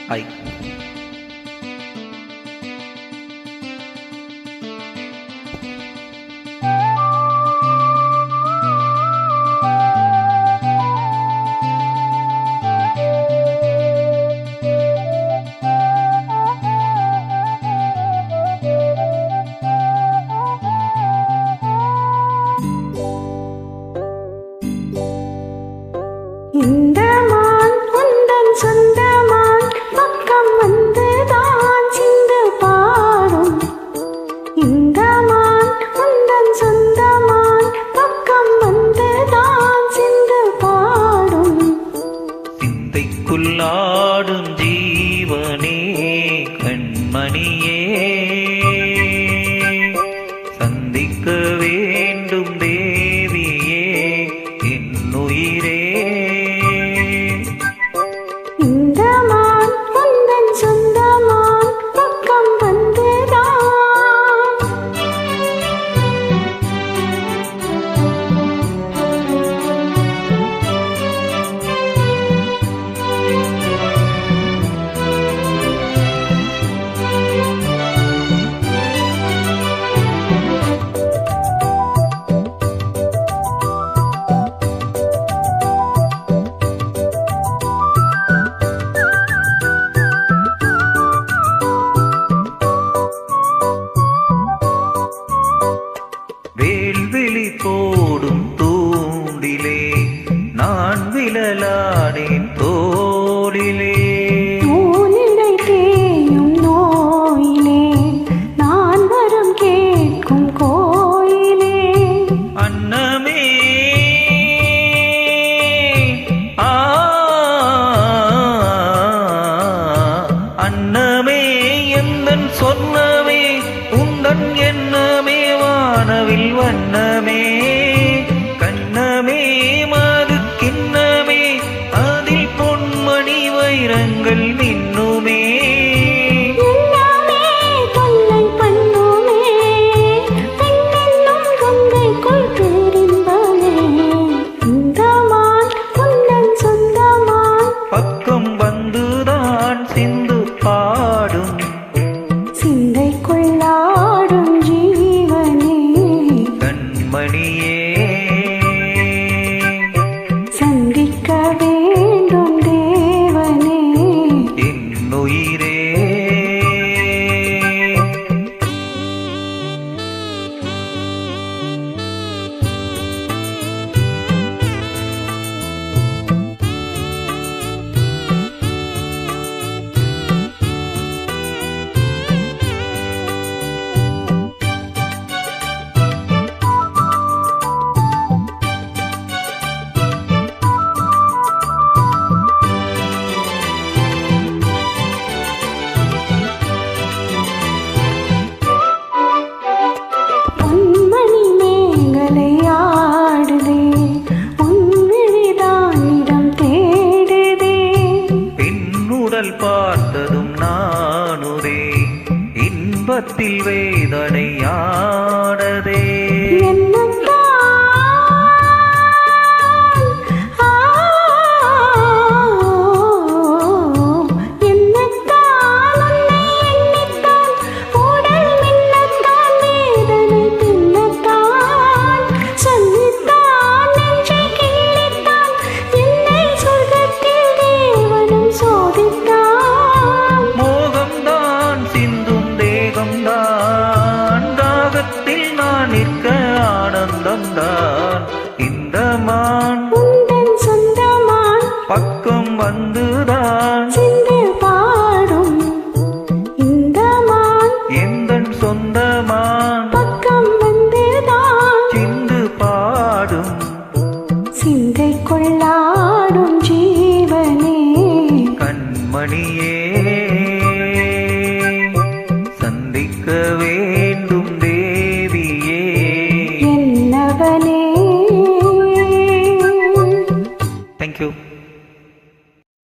ஐ இந்த மான் உந்தன் சொந்தமான் பக்கம் வந்துதான் சிந்து பாடும். இந்த மான் உந்தன் சொந்தமான் பக்கம் வந்துதான் சிந்து பாடும். சிந்தைக்குள்ளாடும் ஜீவனே கண்மணியே சந்திக்க வேண்டும் தேவியே என்னுயிரே. இந்த மான் உந்தன் சொந்தமான் பக்கம் வந்துதான். வேல்விழி போடும் தூண்டிலே நான் விழலானேன் தோளிலே. நூலிடை தேயும் நோயிலே நான் வரம் கேட்கும் கோயிலே. அன்னமே ஆ அன்னமே எந்தன் சொன்னமே உந்தன் எண்ணமே வானவில் வண்ணமே கண்ணமே மாது கிண்ணமே அதில் பொன்மணி வைரங்கள் மின்னுமே. எல்லாமே தொல்லை பண்ணுமே பெண்ணென்னும் கங்கைக்குள் பேரின்பமே. இந்த மான் உந்தன் சொந்தமான் பக்கம் வந்துதான் சிந்து பாடும். சிந்தைக்குள்ளாடும் ஜீவனே கண்மணியே சந்திக்க வேண்டும் தேவனே என்னுயிரே. பொன்மணி மேகலை ஆடுதே உன்விழிதான் இடம் தேடுதே. பெண்ணுடல் பார்த்ததும் நானுதே இன்பத்தில் வேதனையானதே. என்னத்தான் ஆ என்னத்தான் உன்னை எண்ணித்தான் உடல் மின்னத்தான் வேதனை தின்னத்தான் சொல்லித்தான் நெஞ்சை கிள்ளித்தான் என்னை சொர்க்கத்தில் தேவனும் சோதித்தான். மோகம்தான் சிந்தும் தேகம்தான் ராகத்தில் நான் நிற்க ஆனந்தம்தான். இந்த மான் உந்தன் சொந்தமான் பக்கம் வந்து